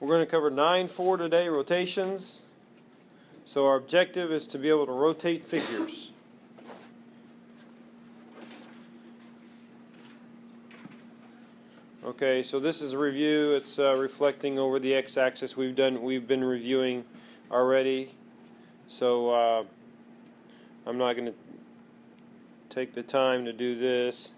We're going to cover 9-4 today, rotations. So our objective is to be able to rotate figures. Okay, so this is a review. It's reflecting over the x-axis. We've been reviewing already. So I'm not going to take the time to do this.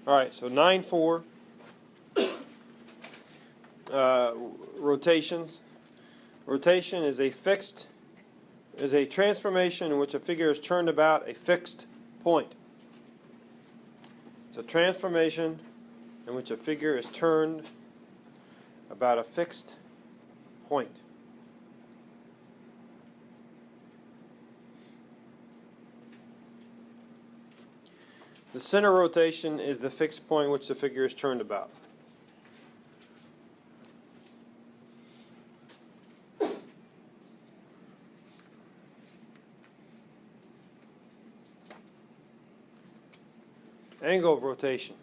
Alright, so 9-4 rotations. Rotation is a transformation in which a figure is turned about a fixed point. It's a transformation in which a figure is turned about a fixed point. The center rotation is the fixed point which the figure is turned about. Angle of rotation.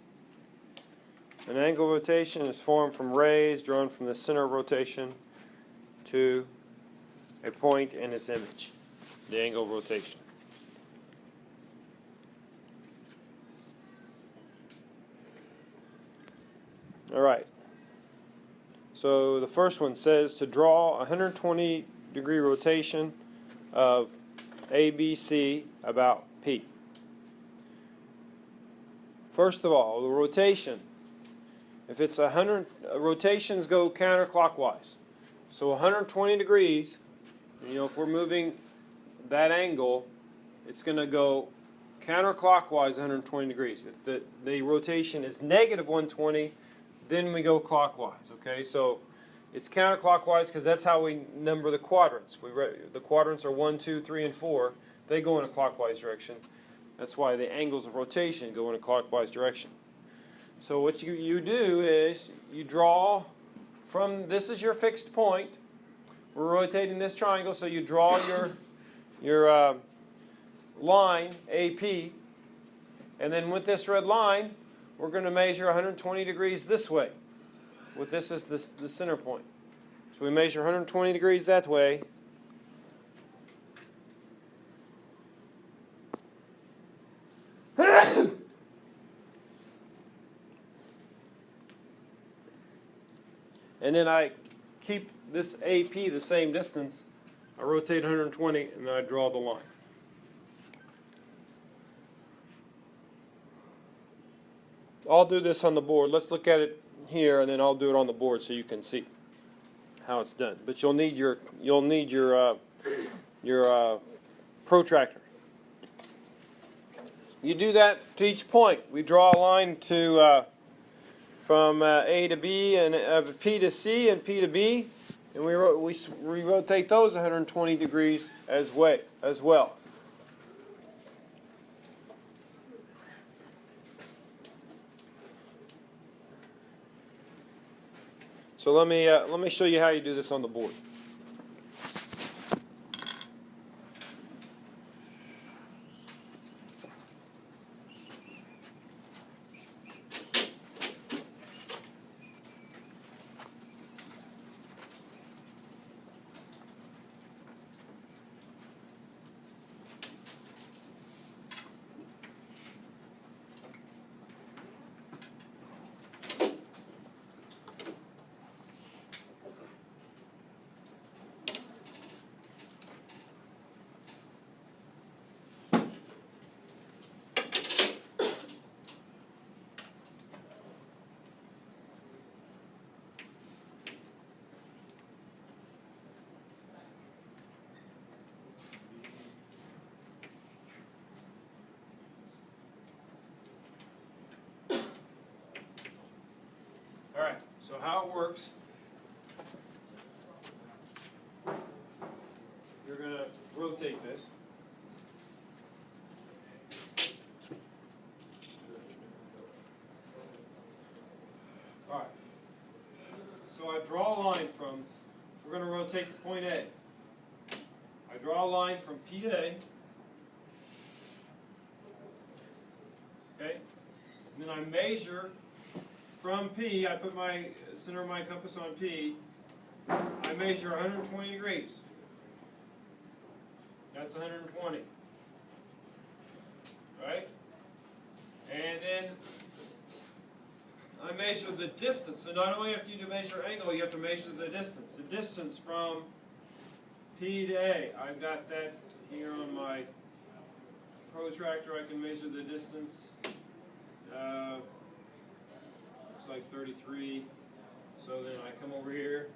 An angle of rotation is formed from rays drawn from the center of rotation to a point in its image. The angle of rotation. Alright, so the first one says to draw a 120-degree rotation of ABC about P. First of all, the rotation, if it's rotations go counterclockwise. So 120 degrees, if we're moving that angle, it's going to go counterclockwise 120 degrees. If the rotation is negative 120, then we go clockwise, okay? So it's counterclockwise because that's how we number the quadrants. The quadrants are 1, 2, 3, and 4. They go in a clockwise direction. That's why the angles of rotation go in a clockwise direction. So what you do is you draw from, this is your fixed point. We're rotating this triangle, so you draw your line, AP, and then with this red line, we're going to measure 120 degrees this way. With this as the center point. So we measure 120 degrees that way. And then I keep this AP the same distance. I rotate 120 and then I draw the line. I'll do this on the board. Let's look at it here, and then I'll do it on the board so you can see how it's done. But you'll need your protractor. You do that to each point. We draw a line from A to B and P to C and P to B, and we rotate those 120 degrees as well. So let me show you how you do this on the board. So how it works, you're going to rotate this. All right. So I draw a line from, if we're going to rotate to point A, I draw a line from P to A. Okay? And then I measure from P, I put my center of my compass on P, I measure 120 degrees. That's 120. Right? And then I measure the distance. So not only have you to measure angle, you have to measure the distance. The distance from P to A. I've got that here on my protractor. I can measure the distance. Looks like 33. So then I come over here,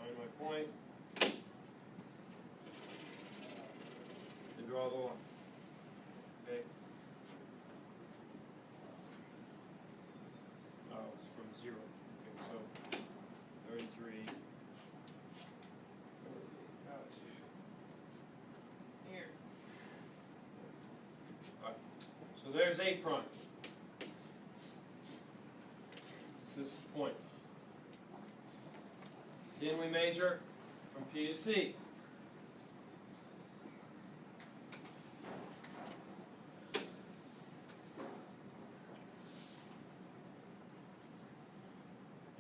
find my point, and draw the line. Okay. Oh, it's from 0. Okay, so 33. Here. All right. So there's A prime. It's this point. Then we measure from P to C.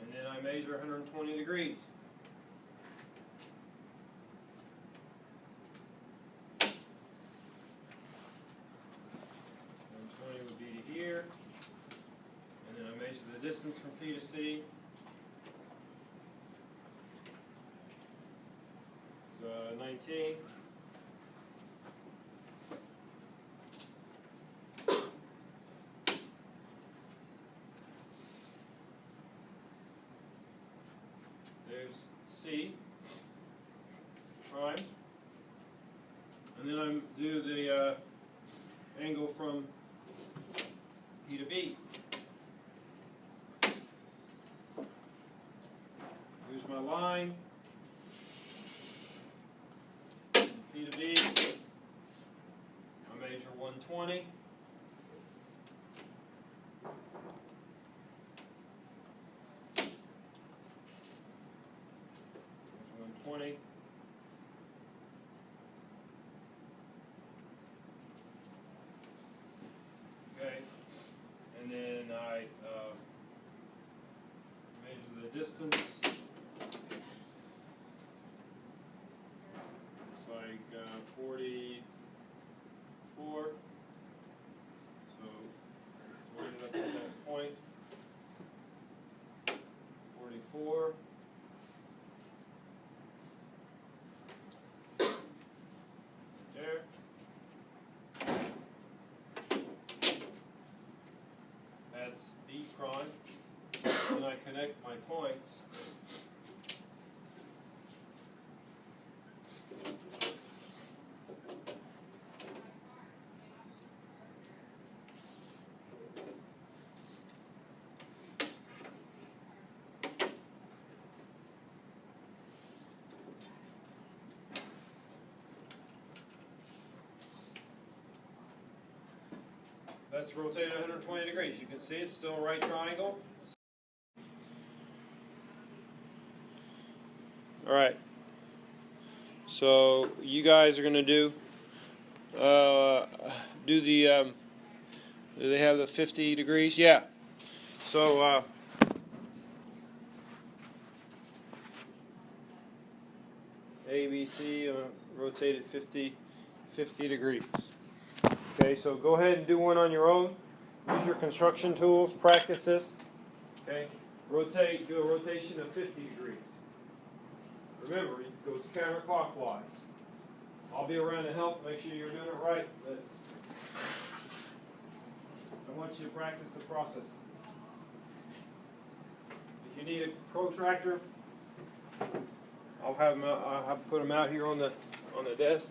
And then I measure 120 degrees. Would be to here, and then I measure the distance from P to C. 19. There's C prime, and then I do the angle from P to B. Here's my line. P to B. I measure 120. There's 120. Okay. And then I measure the distance. It's like 44. So we ended up at that point. 44. There. That's B prime. Then I connect my points. That's rotated 120 degrees. You can see it's still a right triangle. All right. So you guys are going to do the do they have the 50 degrees? Yeah. So A, B, C, rotated 50 degrees. Okay, so go ahead and do one on your own. Use your construction tools, practice this. Okay, rotate, do a rotation of 50 degrees. Remember, it goes counterclockwise. I'll be around to help, make sure you're doing it right, but I want you to practice the process. If you need a protractor, I'll put them out here on the desk.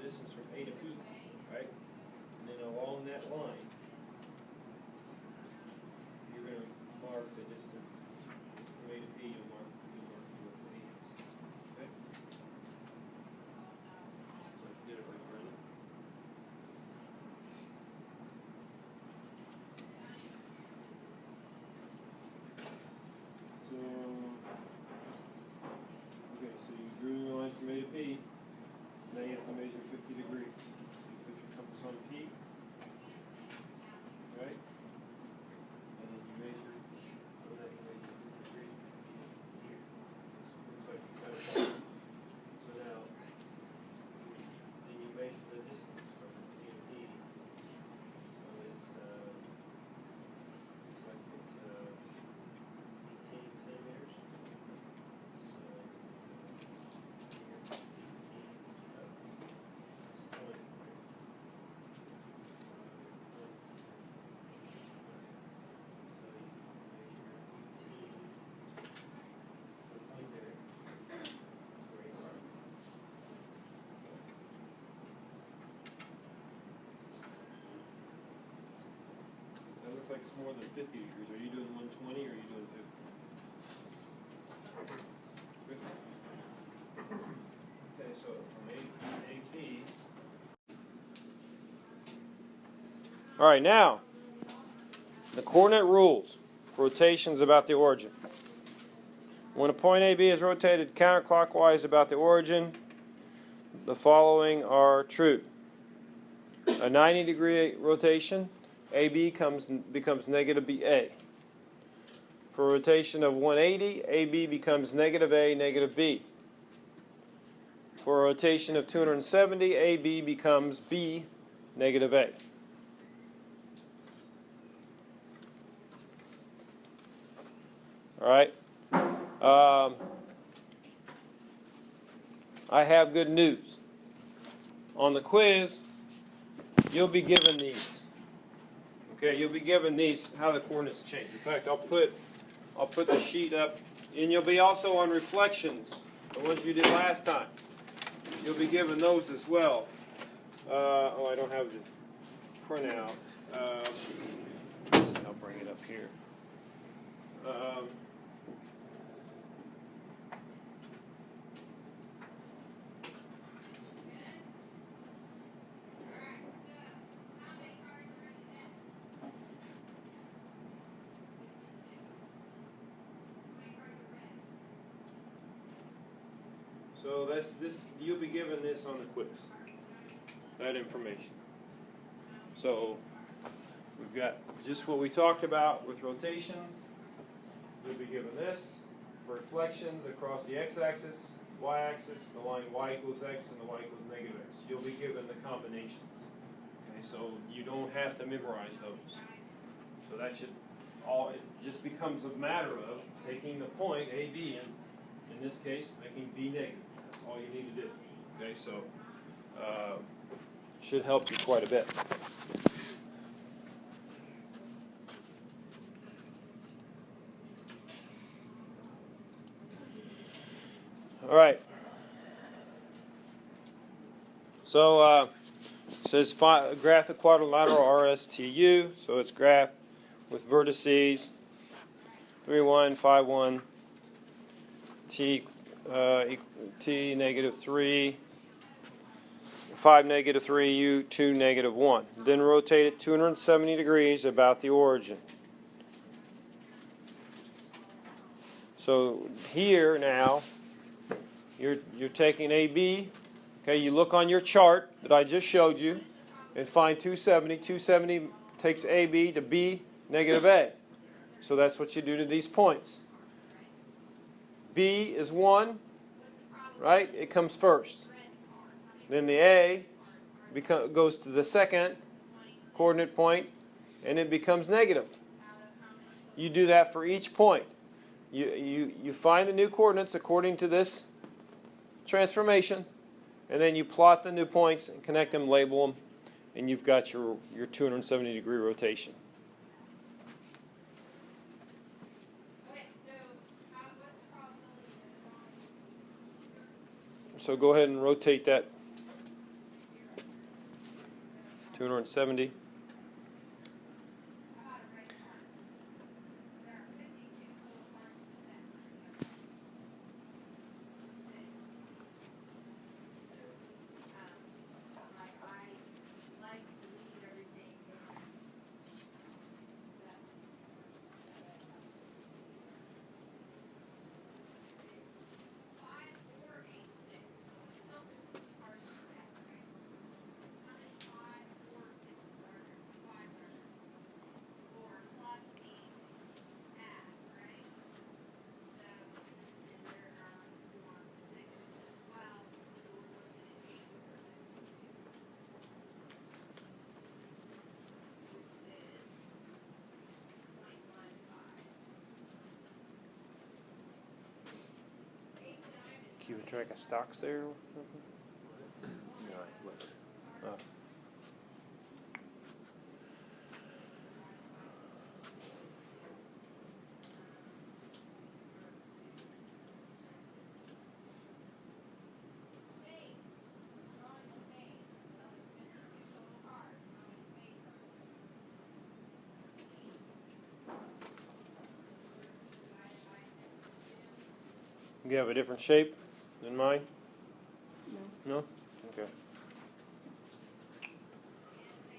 distance from A to P, right? And then along that line, you're going to mark the distance from A to P. You'll mark what A is. Okay? So if you did it right, Brendan. So, okay, so you drew the line from A to P. Now you have to measure 50 degrees. You put your compass on P, right? And then you measure, so that you measure 50 degrees here. Looks like you got a point. So now, then you measure the distance from P to P. So it's, looks like it's 18 centimeters. So, here, 18, point, right? So you measure 18, the point there, where you are. That looks like it's more than 50 degrees. Are you doing 120 or are you doing 50? 50. Okay, so from AP. All right, now the coordinate rules. Rotations about the origin. When a point AB is rotated counterclockwise about the origin, the following are true. A 90-degree rotation, AB becomes negative BA. For a rotation of 180, AB becomes negative A, negative B. For a rotation of 270, AB becomes B, negative A. All right. I have good news. On the quiz, you'll be given these. Okay, you'll be given these how the coordinates change. In fact, I'll put the sheet up, and you'll be also on reflections, the ones you did last time. You'll be given those as well. Oh, I don't have the printout. I'll bring it up here. So that's this. You'll be given this on the quiz. That information. So we've got just what we talked about with rotations. You'll be given this for reflections across the x-axis, y-axis, the line y equals x and the y equals negative x. You'll be given the combinations. Okay, so you don't have to memorize those. So that should all. It just becomes a matter of taking the point AB and in this case making B negative. That's all you need to do. Okay, so should help you quite a bit. All right. So it says graph the quadrilateral RSTU. So it's graph with vertices 3, 1, 5, 1, t negative 3, 5 negative 3, u 2 negative 1. Then rotate it 270 degrees about the origin. So here now, you're taking AB. Okay, you look on your chart that I just showed you and find 270. 270 takes AB to B negative A. So that's what you do to these points. B is 1, right? It comes first. Then the A goes to the second coordinate point, and it becomes negative. You do that for each point. You find the new coordinates according to this transformation, and then you plot the new points and connect them, label them, and you've got your 270 degree rotation. So go ahead and rotate that 270. Keeping track of stocks there? No, it's weather. Oh. You have a different shape than mine? No. No? Okay.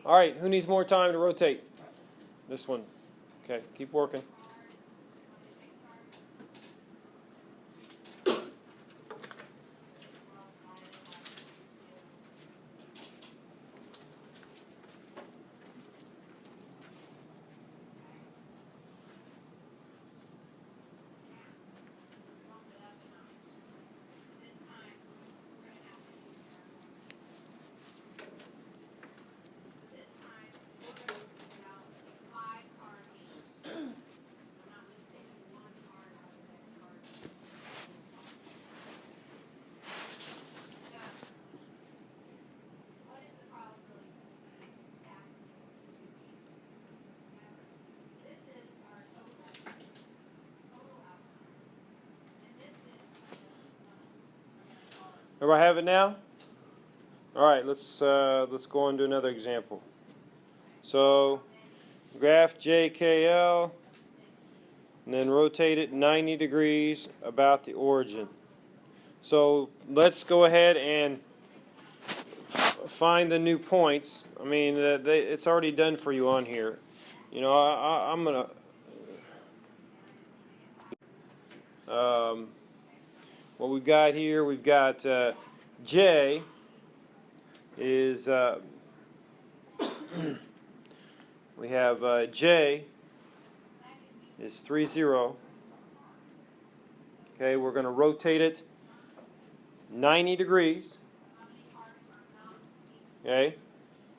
All right, who needs more time to rotate? This one. Okay, keep working. Everybody have it now? All right, let's go on to another example. So, graph JKL, and then rotate it 90 degrees about the origin. So let's go ahead and find the new points. I mean, it's already done for you on here. You know, I'm gonna. What we've got here, we've got J is we have J is 30. Okay, we're going to rotate it 90 degrees. Okay,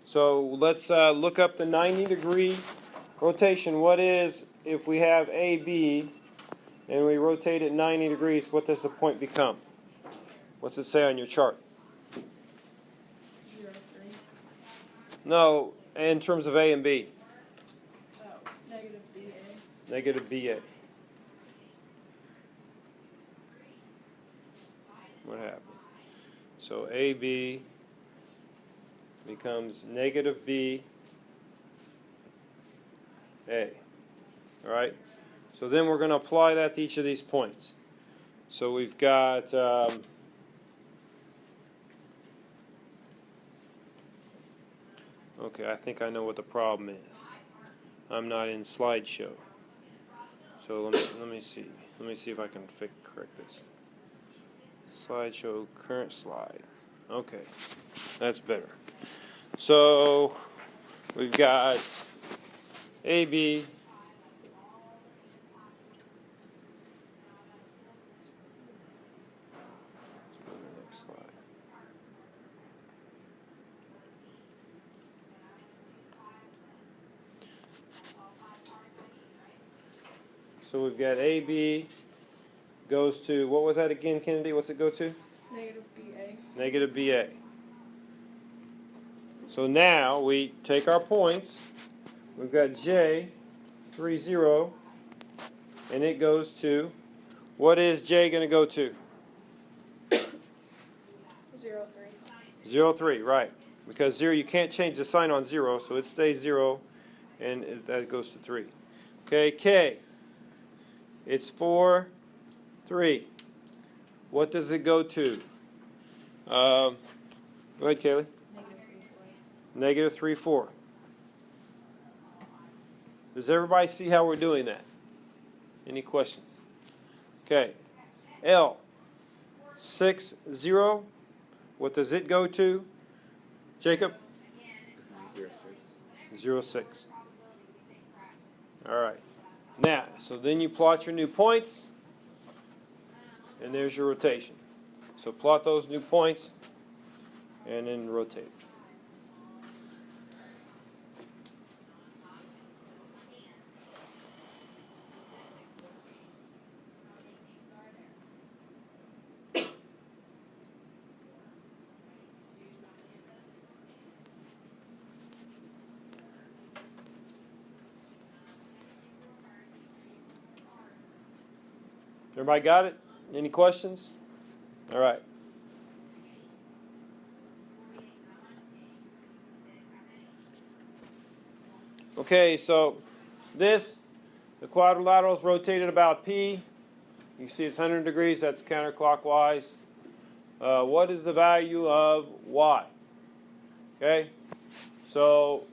so let's look up the 90-degree rotation. What is, if we have AB and we rotate it 90 degrees, what does the point become? What's it say on your chart? 0, 3. No, in terms of A and B. Oh, negative BA. Negative BA. What happened? So AB becomes negative BA. All right? So then we're going to apply that to each of these points. So we've got okay, I think I know what the problem is. I'm not in slideshow. So let me see. Let me see if I can correct this. Slideshow, current slide. Okay, that's better. So we've got AB So we've got AB goes to, what was that again, Kennedy? What's it go to? Negative BA. Negative BA. So now we take our points. We've got J, 30, and it goes to, what is J going to go to? 0, 3. 0, 3, right. Because 0, you can't change the sign on 0, so it stays 0, and that goes to 3. Okay, K. It's 4, 3. What does it go to? Go ahead, Kaylee. Negative 3, 4. Does everybody see how we're doing that? Any questions? Okay. L. 6, 0. What does it go to? Jacob? 0, 6. 0, 6. All right. Now, so then you plot your new points, and there's your rotation. So plot those new points, and then rotate. Everybody got it? Any questions? All right. Okay, so the quadrilateral is rotated about P. You see it's 100 degrees, that's counterclockwise. What is the value of Y? Okay, so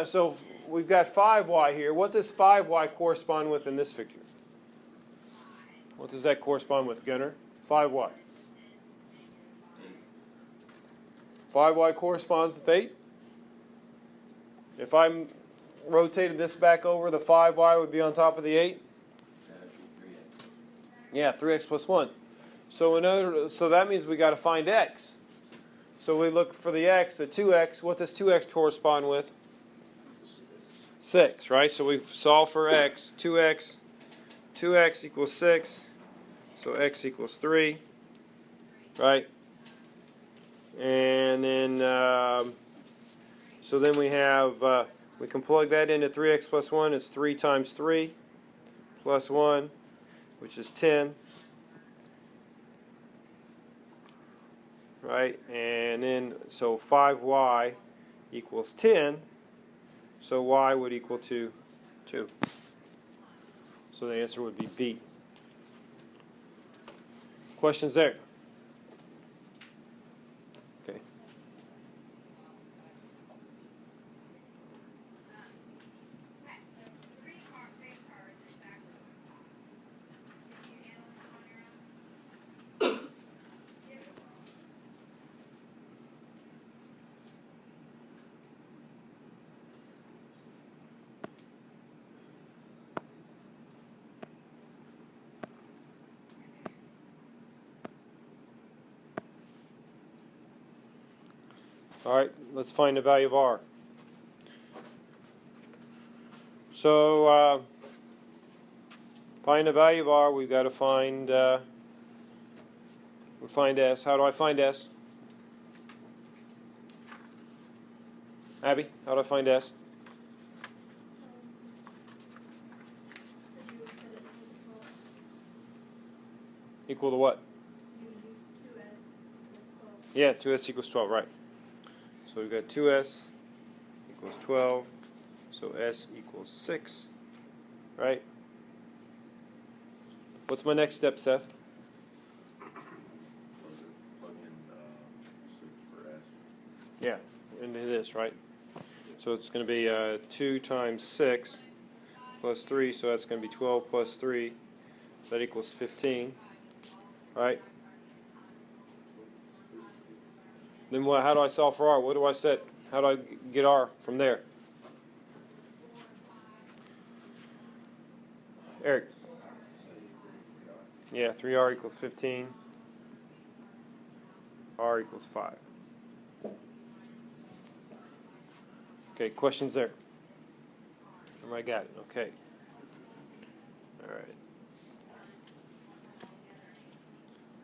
so we've got 5Y here. What does 5Y correspond with in this figure? What does that correspond with, Gunnar? 5Y. 5Y corresponds with 8. If I rotated this back over, the 5Y would be on top of the 8? Yeah, 3x plus 1. So that means we got to find x. So we look for the x, the 2x. What does 2x correspond with? 6, right? So we solve for x. 2x equals 6. So x equals 3, right? And then, so then we have, we can plug that into 3x plus 1. It's 3 times 3 plus 1, which is 10. Right? And then, so 5y equals 10. So y would equal to 2. So the answer would be B. Questions there? Okay. All right, let's find the value of R. So, find the value of R, we've got to find, we find S. How do I find S? Abby, how do I find S? Equal to what? Yeah, 2S equals 12, right. So we've got 2S equals 12, so S equals 6, right? What's my next step, Seth? Plug in 6 for S. Yeah, into this, right? So it's going to be 2 times 6 plus 3, so that's going to be 12 plus 3. That equals 15, right? Then how do I solve for R? What do I set? How do I get R from there? Eric. Yeah, 3R equals 15. R equals 5. Okay, questions there? I got it. Okay. All right.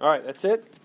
All right, that's it.